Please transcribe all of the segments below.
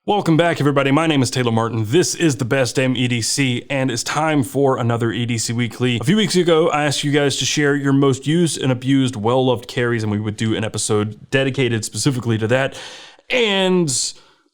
Welcome back, everybody. My name is Taylor Martin. This is the best damn EDC, and it's time for another EDC Weekly. A few weeks ago, I asked you guys to share your most used and abused, well-loved carries, and we would do an episode dedicated specifically to that. And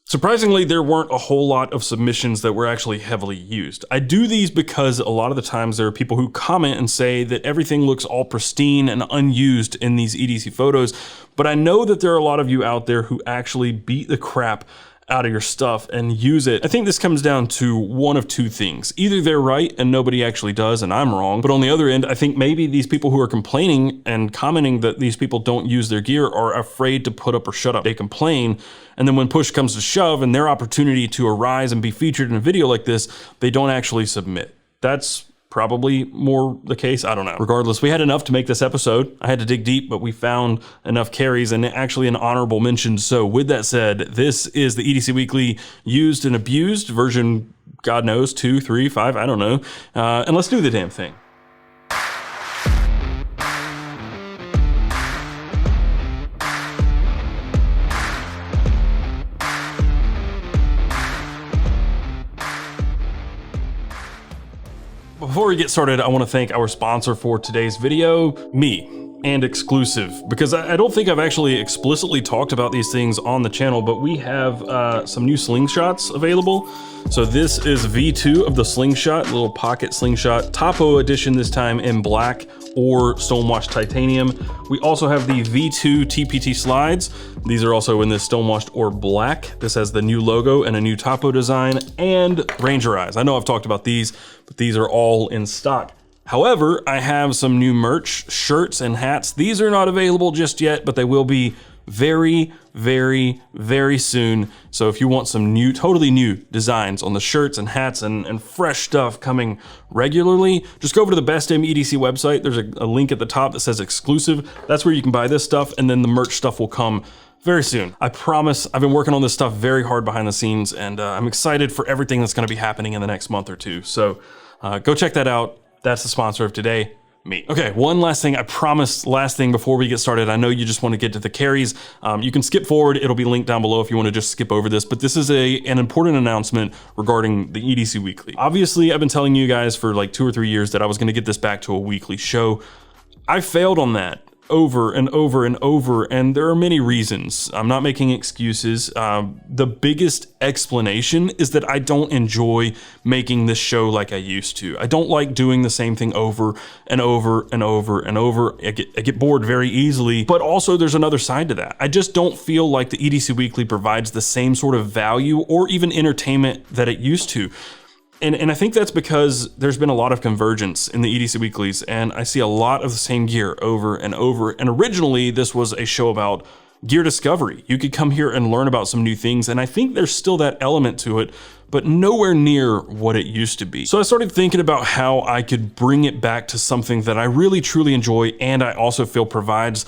surprisingly, there weren't a whole lot of submissions that were actually heavily used. I do these because a lot of the times there are people who comment and say that everything looks all pristine and unused in these EDC photos, but I know that there are a lot of you out there who actually beat the crap out of your stuff and use it. I think this comes down to one of two things. Either they're right and nobody actually does and I'm wrong, but on the other end, I think maybe these people who are complaining and commenting that these people don't use their gear are afraid to put up or shut up. They complain, and then when push comes to shove and their opportunity to arise and be featured in a video like this, they don't actually submit. That's probably more the case. I don't know. Regardless, we had enough to make this episode. I had to dig deep, but we found enough carries and actually an honorable mention. So with that said, this is the EDC Weekly used and abused version, God knows, 2, 3, 5, I don't know. And let's do the damn thing. Before we get started, I want to thank our sponsor for today's video, me, and Exclusive, because I don't think I've actually explicitly talked about these things on the channel, but we have some new slingshots available. So this is V2 of the slingshot, little pocket slingshot, Topo edition this time in black or stonewashed titanium. We also have the V2 TPT slides. These are also in this stonewashed or black. This has the new logo and a new Topo design, and Ranger eyes. I know I've talked about these, but these are all in stock. However, I have some new merch, shirts and hats. These are not available just yet, but they will be very, very, very soon. So if you want some new, totally new designs on the shirts and hats and fresh stuff coming regularly, just go over to the Best Damn EDC website. There's a link at the top that says Exclusive. That's where you can buy this stuff, and then the merch stuff will come very soon. I promise. I've been working on this stuff very hard behind the scenes, and I'm excited for everything that's gonna be happening in the next month or two. So go check that out. That's the sponsor of today, me. Okay, one last thing, I promise, last thing before we get started. I know you just want to get to the carries. You can skip forward, it'll be linked down below if you want to just skip over this, but this is an important announcement regarding the EDC Weekly. Obviously, I've been telling you guys for like 2 or 3 years that I was going to get this back to a weekly show. I failed on that over and over and over, and there are many reasons. I'm not making excuses. The biggest explanation is that I don't enjoy making this show like I used to. I don't like doing the same thing over and over and over and over. I get bored very easily, but also there's another side to that. I just don't feel like the EDC Weekly provides the same sort of value or even entertainment that it used to. And I think that's because there's been a lot of convergence in the EDC Weeklies, and I see a lot of the same gear over and over. And originally, this was a show about gear discovery. You could come here and learn about some new things, and I think there's still that element to it, but nowhere near what it used to be. So I started thinking about how I could bring it back to something that I really truly enjoy, and I also feel provides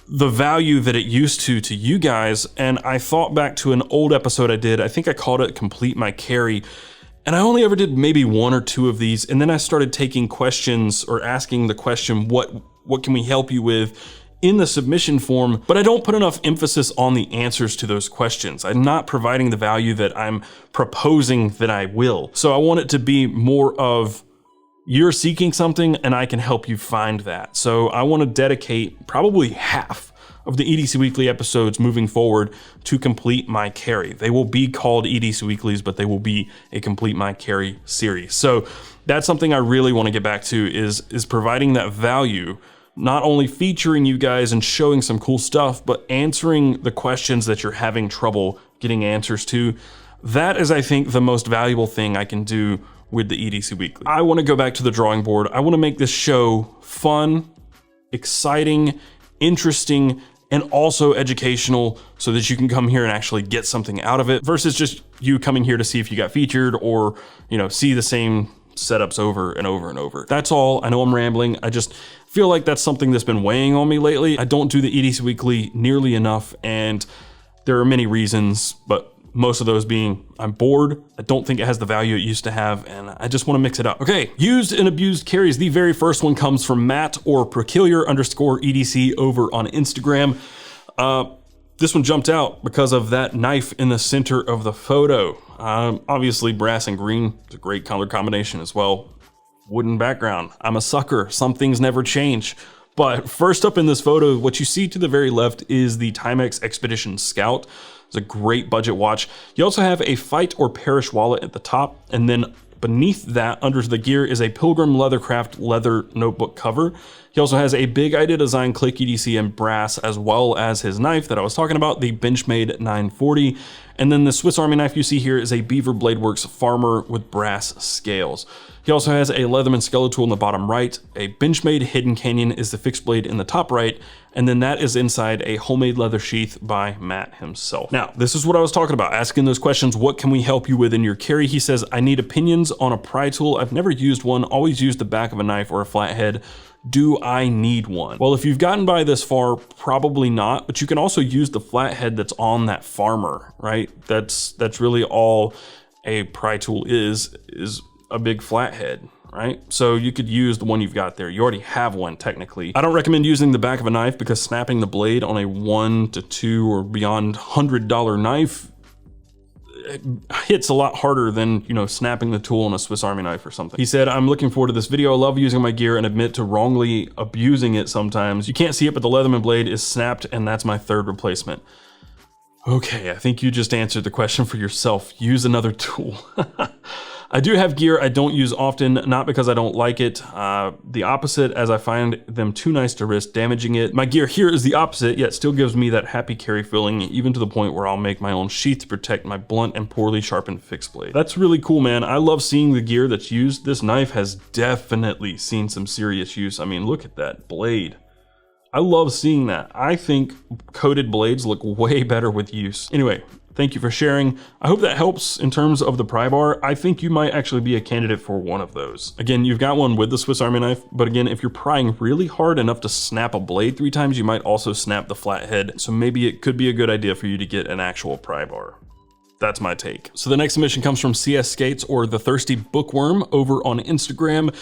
the value that it used to you guys. And I thought back to an old episode I did. I think I called it Complete My Carry. And I only ever did maybe 1 or 2 of these, and then I started taking questions or asking the question, what can we help you with in the submission form, but I don't put enough emphasis on the answers to those questions. I'm not providing the value that I'm proposing that I will. So I want it to be more of, you're seeking something and I can help you find that. So I want to dedicate probably half of the EDC Weekly episodes moving forward to Complete My Carry. They will be called EDC Weeklies, but they will be a Complete My Carry series. So that's something I really want to get back to, is providing that value, not only featuring you guys and showing some cool stuff, but answering the questions that you're having trouble getting answers to. That is, I think, the most valuable thing I can do with the EDC Weekly. I want to go back to the drawing board. I want to make this show fun, exciting, interesting, and also educational, so that you can come here and actually get something out of it, versus just you coming here to see if you got featured or, you know, see the same setups over and over and over. That's all. I know I'm rambling. I just feel like that's something that's been weighing on me lately. I don't do the EDC Weekly nearly enough, and there are many reasons, but most of those being I'm bored, I don't think it has the value it used to have, and I just want to mix it up. Okay, used and abused carries. The very first one comes from Matt or Peculiar_EDC over on Instagram. This one jumped out because of that knife in the center of the photo. Obviously brass and green is a great color combination as well. Wooden background. I'm a sucker. Some things never change. But first up in this photo, what you see to the very left is the Timex Expedition Scout. It's a great budget watch. You also have a Fight or Perish wallet at the top, and then beneath that, under the gear, is a Pilgrim Leathercraft leather notebook cover. He also has a big idea design click EDC in brass, as well as his knife that I was talking about, the Benchmade 940. And then the Swiss Army knife you see here is a Beaver Blade Works Farmer with brass scales. He also has a Leatherman Skeletal in the bottom right. A Benchmade Hidden Canyon is the fixed blade in the top right. And then that is inside a homemade leather sheath by Matt himself. Now, this is what I was talking about, asking those questions. What can we help you with in your carry? He says, I need opinions on a pry tool. I've never used one, always used the back of a knife or a flathead. Do I need one? Well, if you've gotten by this far, probably not, but you can also use the flathead that's on that Farmer, right? That's really all a pry tool is a big flathead, right? So you could use the one you've got there. You already have one technically. I don't recommend using the back of a knife because snapping the blade on a $1 to $2 or beyond $100 knife hits a lot harder than, you know, snapping the tool on a Swiss Army knife or something. He said, I'm looking forward to this video. I love using my gear and admit to wrongly abusing it sometimes. You can't see it, but the Leatherman blade is snapped and that's my third replacement. Okay, I think you just answered the question for yourself. Use another tool. I do have gear I don't use often, not because I don't like it. The opposite, as I find them too nice to risk damaging it. My gear here is the opposite, yet still gives me that happy carry feeling, even to the point where I'll make my own sheath to protect my blunt and poorly sharpened fixed blade. That's really cool, man. I love seeing the gear that's used. This knife has definitely seen some serious use. I mean, look at that blade. I love seeing that. I think coated blades look way better with use. Anyway, thank you for sharing. I hope that helps in terms of the pry bar. I think you might actually be a candidate for one of those. Again, you've got one with the Swiss Army knife, but again, if you're prying really hard enough to snap a blade 3 times, you might also snap the flathead. So maybe it could be a good idea for you to get an actual pry bar. That's my take. So the next submission comes from CS Skates, or the Thirsty Bookworm, over on Instagram.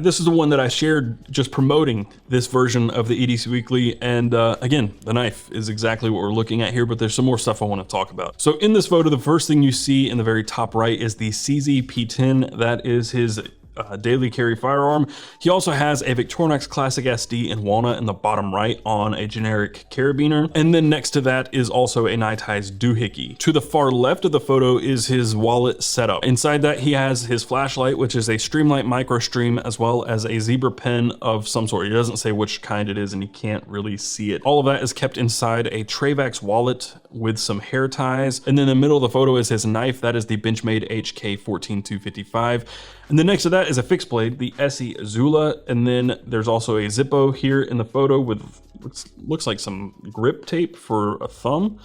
This is the one that I shared just promoting this version of the EDC Weekly. And again, the knife is exactly what we're looking at here, but there's some more stuff I want to talk about. So in this photo, the first thing you see in the very top right is the CZ P10. That is his daily carry firearm. He also has a Victorinox Classic SD in walnut in the bottom right on a generic carabiner. And then next to that is also a Nitei's doohickey. To the far left of the photo is his wallet setup. Inside that he has his flashlight, which is a Streamlight Micro Stream, as well as a zebra pen of some sort. He doesn't say which kind it is and you can't really see it. All of that is kept inside a Travax wallet with some hair ties. And then in the middle of the photo is his knife. That is the Benchmade HK 14255. And then next to that is a fixed blade, the Essie Azula, and then there's also a Zippo here in the photo with looks like some grip tape for a thumb,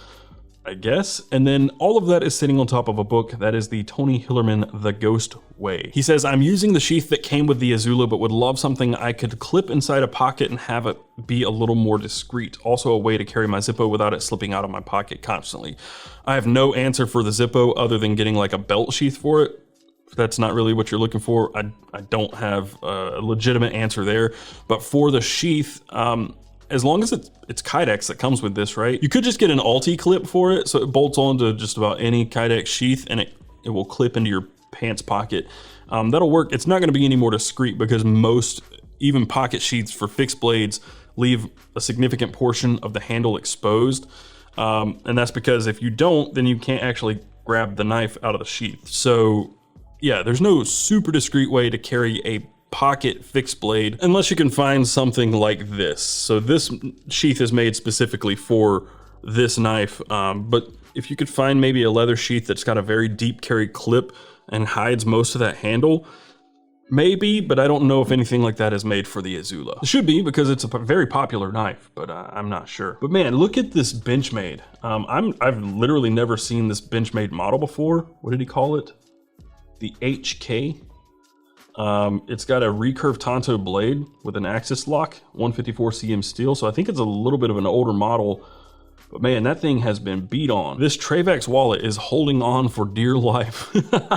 I guess. And then all of that is sitting on top of a book. That is the Tony Hillerman, The Ghost Way. He says, I'm using the sheath that came with the Azula, but would love something I could clip inside a pocket and have it be a little more discreet. Also a way to carry my Zippo without it slipping out of my pocket constantly. I have no answer for the Zippo other than getting like a belt sheath for it. If that's not really what you're looking for, I don't have a legitimate answer there. But for the sheath, as long as it's Kydex that comes with this, right? You could just get an Alti clip for it, so it bolts onto just about any Kydex sheath and it will clip into your pants pocket. That'll work. It's not gonna be any more discreet because most, even pocket sheaths for fixed blades, leave a significant portion of the handle exposed. And that's because if you don't, then you can't actually grab the knife out of the sheath. So yeah, there's no super discreet way to carry a pocket fixed blade unless you can find something like this. So this sheath is made specifically for this knife, but if you could find maybe a leather sheath that's got a very deep carry clip and hides most of that handle, maybe, but I don't know if anything like that is made for the Azula. It should be because it's a very popular knife, but I'm not sure. But man, look at this Benchmade. I've literally never seen this Benchmade model before. What did he call it? The HK. It's got a recurve Tonto blade with an axis lock, 154 cm steel. So I think it's a little bit of an older model. But man, that thing has been beat on. This Travex wallet is holding on for dear life.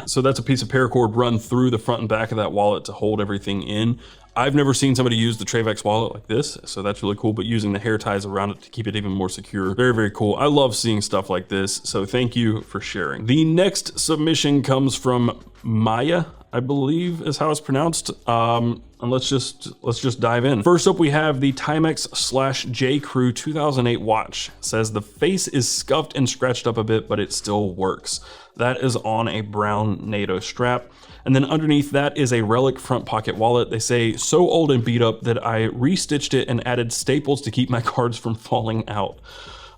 So that's a piece of paracord run through the front and back of that wallet to hold everything in. I've never seen somebody use the Travex wallet like this, so that's really cool, but using the hair ties around it to keep it even more secure. Very, very cool. I love seeing stuff like this, so thank you for sharing. The next submission comes from Miya, I believe is how it's pronounced. And let's just dive in. First up, we have the Timex/J Crew 2008 watch. It says the face is scuffed and scratched up a bit, but it still works. That is on a brown NATO strap. And then underneath that is a Relic front pocket wallet. They say, so old and beat up that I restitched it and added staples to keep my cards from falling out.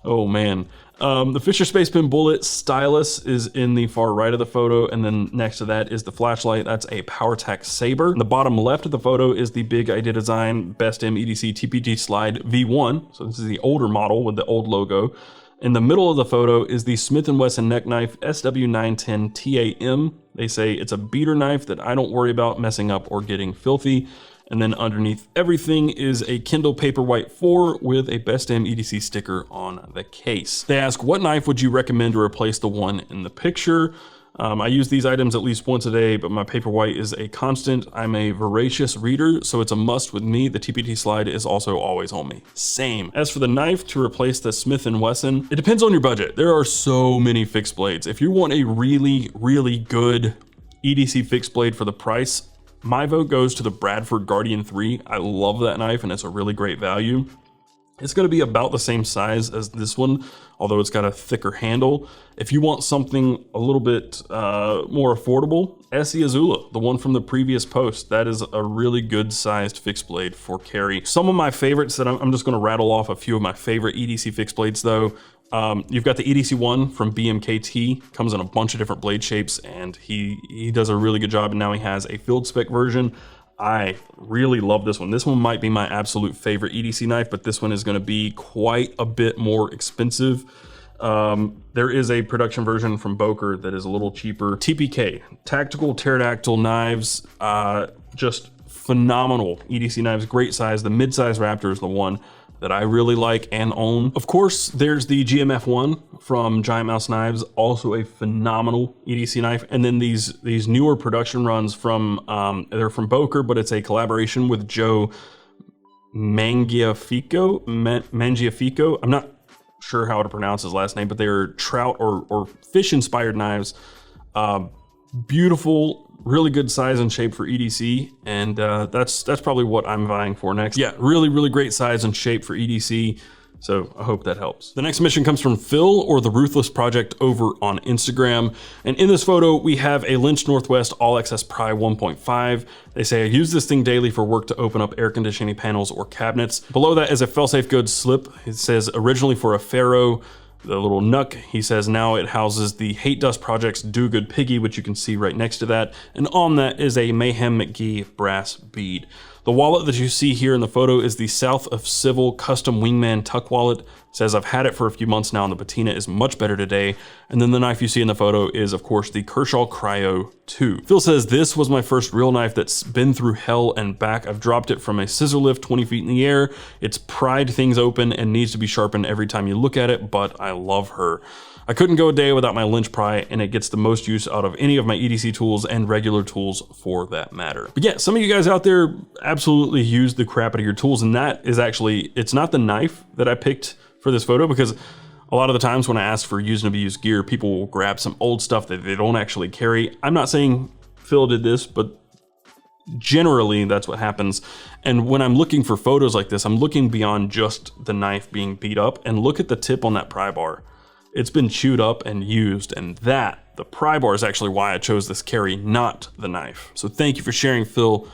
Oh man. The Fisher Spacepen Bullet stylus is in the far right of the photo, and then next to that is the flashlight. That's a PowerTac Saber. In the bottom left of the photo is the Big Idea Design Best Damn EDC TPT Slide V1. So this is the older model with the old logo. In the middle of the photo is the Smith & Wesson neck knife SW910 TAM. They say it's a beater knife that I don't worry about messing up or getting filthy. And then underneath everything is a Kindle Paperwhite 4 with a Best Damn EDC sticker on the case. They ask, what knife would you recommend to replace the one in the picture? I use these items at least once a day, but my Paperwhite is a constant. I'm a voracious reader, so it's a must with me. The TPT Slide is also always on me. Same. As for the knife to replace the Smith & Wesson, it depends on your budget. There are so many fixed blades. If you want a really, really good EDC fixed blade for the price, my vote goes to the Bradford Guardian 3. I love that knife and it's a really great value. It's going to be about the same size as this one, although it's got a thicker handle. If you want something a little bit more affordable, Essie Azula, the one from the previous post, that is a really good sized fixed blade for carry. Some of my favorites that I'm just going to rattle off a few of my favorite EDC fixed blades though. You've got the EDC one from BMKT, comes in a bunch of different blade shapes, and he does a really good job, and now he has a field spec version. I really love this one. This one might be my absolute favorite EDC knife, but this one is going to be quite a bit more expensive. There is a production version from Boker that is a little cheaper. TPK, Tactical Pterodactyl Knives, just phenomenal EDC knives, great size. The mid-size Raptor is the one that I really like and own. Of course, there's the GMF1 from Giant Mouse Knives, also a phenomenal EDC knife. And then these newer production runs from, they're from Boker, but it's a collaboration with Joe Mangiafico. I'm not sure how to pronounce his last name, but they're trout or fish inspired knives. Beautiful, really good size and shape for EDC, and that's probably what I'm vying for next. Yeah, really, really great size and shape for EDC, so I hope that helps. The next submission comes from Phil, or The Ruthless Project, over on Instagram, and in this photo we have a Lynch Northwest All Access Pry 1.5. They say, I use this thing daily for work to open up air conditioning panels or cabinets. Below that is a failsafe goods slip. It says originally for a Pharaoh. The little Nuck, he says now it houses the Hate Dust Project's Do Good Piggy, which you can see right next to that. And on that is a Mayhem McGee brass bead. The wallet that you see here in the photo is the South of Civil Custom Wingman Tuck Wallet. It says I've had it for a few months now and the patina is much better today. And then the knife you see in the photo is of course the Kershaw Cryo 2. Phil says this was my first real knife that's been through hell and back. I've dropped it from a scissor lift 20 feet in the air. It's pried things open and needs to be sharpened every time you look at it, but I love her. I couldn't go a day without my Lynch pry, and it gets the most use out of any of my EDC tools and regular tools for that matter. But yeah, some of you guys out there absolutely use the crap out of your tools, and that is actually, it's not the knife that I picked for this photo, because a lot of the times when I ask for used and abused gear, people will grab some old stuff that they don't actually carry. I'm not saying Phil did this, but generally that's what happens. And when I'm looking for photos like this, I'm looking beyond just the knife being beat up, and look at the tip on that pry bar. It's been chewed up and used, and the pry bar is actually why I chose this carry, not the knife. So thank you for sharing, Phil.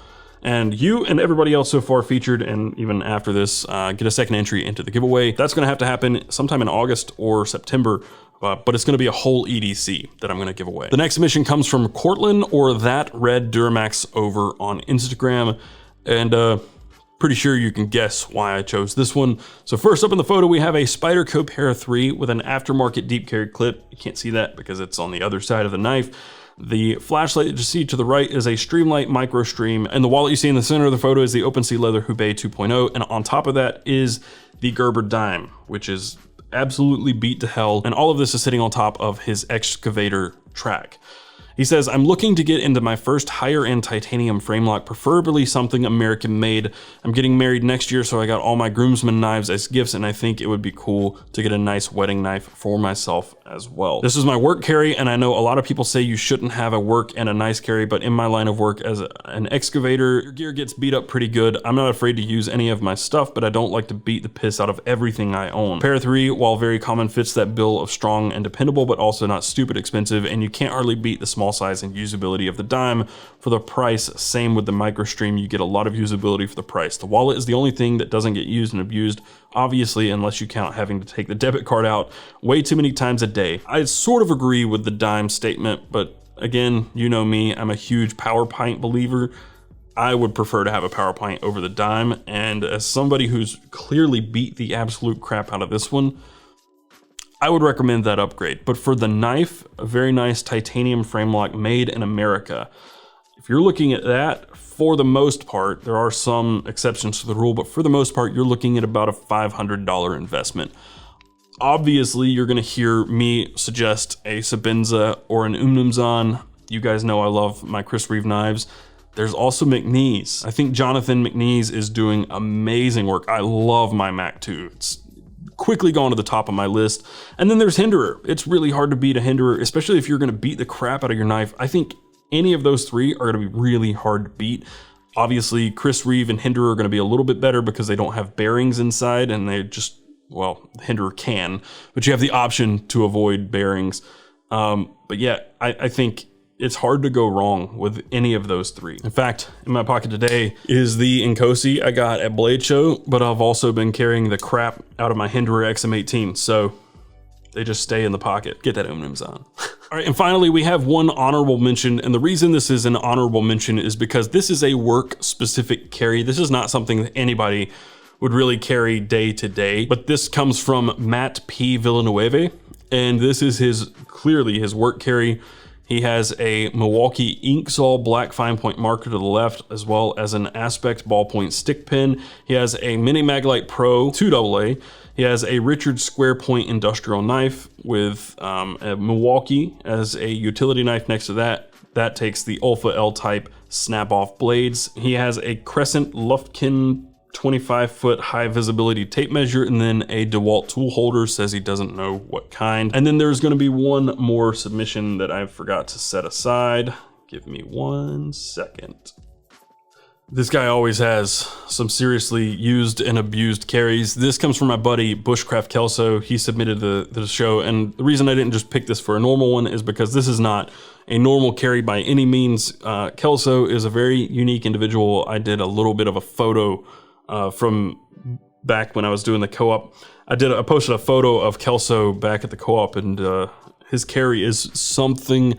And you and everybody else so far featured, and even after this, get a second entry into the giveaway. That's gonna have to happen sometime in August or September, but it's gonna be a whole EDC that I'm gonna give away. The next submission comes from Cortlan, or That Red Duramax, over on Instagram. And pretty sure you can guess why I chose this one. So first up in the photo, we have a Spyderco Para 3 with an aftermarket deep carry clip. You can't see that because it's on the other side of the knife. The flashlight that you see to the right is a Streamlight Micro Stream, and the wallet you see in the center of the photo is the OpenSea Leather Hubei 2.0, and on top of that is the Gerber Dime, which is absolutely beat to hell. And all of this is sitting on top of his excavator track. He says, I'm looking to get into my first higher end titanium frame lock, preferably something American made. I'm getting married next year, so I got all my groomsmen knives as gifts, and I think it would be cool to get a nice wedding knife for myself as well. This is my work carry, and I know a lot of people say you shouldn't have a work and a nice carry, but in my line of work as an excavator, your gear gets beat up pretty good. I'm not afraid to use any of my stuff, but I don't like to beat the piss out of everything I own. Pair 3, while very common, fits that bill of strong and dependable, but also not stupid expensive, and you can't hardly beat the small size and usability of the dime for the price. Same with the MicroStream, you get a lot of usability for the price. The wallet is the only thing that doesn't get used and abused, obviously, unless you count having to take the debit card out way too many times a day. I sort of agree with the dime statement, but again, you know me, I'm a huge power pint believer. I would prefer to have a power pint over the dime, and as somebody who's clearly beat the absolute crap out of this one, I would recommend that upgrade. But for the knife, a very nice titanium frame lock made in America. If you're looking at that, for the most part, there are some exceptions to the rule, but for the most part, you're looking at about a $500 investment. Obviously, you're gonna hear me suggest a Sebenza or an Umnumzan. You guys know I love my Chris Reeve knives. There's also McNeese. I think Jonathan McNeese is doing amazing work. I love my Mac 2. It's quickly gone to the top of my list. And then there's Hinderer. It's really hard to beat a Hinderer, especially if you're gonna beat the crap out of your knife. I think any of those three are gonna be really hard to beat. Obviously, Chris Reeve and Hinderer are gonna be a little bit better because they don't have bearings inside, and they just, well, Hinderer can, but you have the option to avoid bearings. But yeah, I think it's hard to go wrong with any of those three. In fact, in my pocket today is the Inkosi I got at Blade Show, but I've also been carrying the crap out of my Hinderer XM18, so they just stay in the pocket. Get that Umnumzan. All right, and finally, we have one honorable mention, and the reason this is an honorable mention is because this is a work-specific carry. This is not something that anybody would really carry day to day, but this comes from Matt P Villeneuve, and this is clearly his work carry. He has a Milwaukee Inksol black fine point marker to the left, as well as an Aspect ballpoint stick pin. He has a Mini Maglite Pro 2AA. He has a Richard Square Point industrial knife with a Milwaukee as a utility knife next to that. That takes the Alpha L-type snap-off blades. He has a Crescent Lufkin 25-foot high visibility tape measure, and then a DeWalt tool holder. Says he doesn't know what kind. And then there's gonna be one more submission that I forgot to set aside. Give me 1 second. This guy always has some seriously used and abused carries. This comes from my buddy Bushcraft Kelso. He submitted the show, and the reason I didn't just pick this for a normal one is because this is not a normal carry by any means. Kelso is a very unique individual. I did a little bit of a photo from back when I was doing the co-op. I posted a photo of Kelso back at the co-op, and his carry is something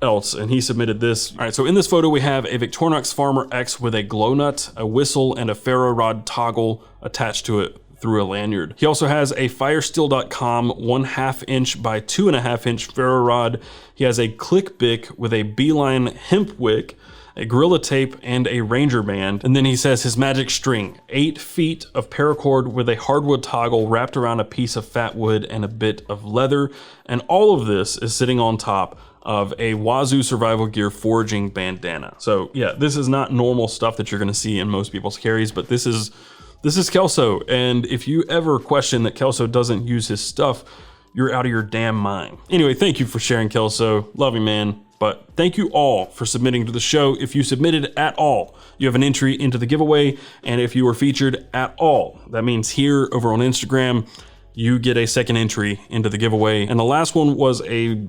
else, and he submitted this. All right, so in this photo we have a Victorinox Farmer X with a glow nut, a whistle, and a ferro rod toggle attached to it through a lanyard. He also has a Firesteel.com 1/2 inch by 2.5 inch ferro rod. He has a click bic with a Beeline hemp wick, a Gorilla Tape, and a Ranger band. And then he says his magic string, 8 feet of paracord with a hardwood toggle wrapped around a piece of fat wood and a bit of leather. And all of this is sitting on top of a Wazoo Survival Gear foraging bandana. So yeah, this is not normal stuff that you're gonna see in most people's carries, but this is Kelso. And if you ever question that Kelso doesn't use his stuff, you're out of your damn mind. Anyway, thank you for sharing, Kelso. Love you, man. But thank you all for submitting to the show. If you submitted at all, you have an entry into the giveaway. And if you were featured at all, that means here over on Instagram, you get a second entry into the giveaway. And the last one was a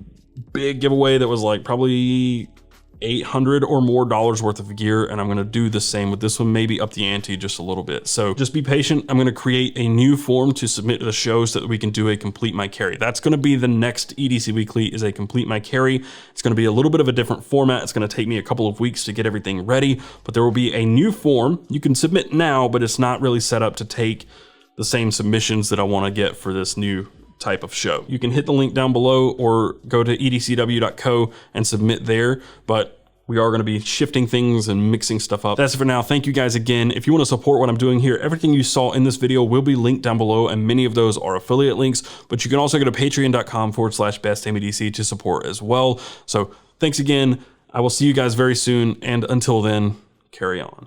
big giveaway that was like probably $800 or more worth of gear, and I'm gonna do the same with this one, maybe up the ante just a little bit. So just be patient. I'm gonna create a new form to submit to the show so that we can do a Complete My Carry. That's gonna be the next EDC Weekly, is a Complete My Carry. It's gonna be a little bit of a different format. It's gonna take me a couple of weeks to get everything ready, but there will be a new form. You can submit now, but it's not really set up to take the same submissions that I wanna get for this new type of show. You can hit the link down below or go to edcw.co and submit there, but we are going to be shifting things and mixing stuff up. That's it for now. Thank you guys again. If you want to support what I'm doing here, everything you saw in this video will be linked down below, and many of those are affiliate links, but you can also go to patreon.com/bestdamnedc to support as well. So thanks again. I will see you guys very soon, and until then, carry on.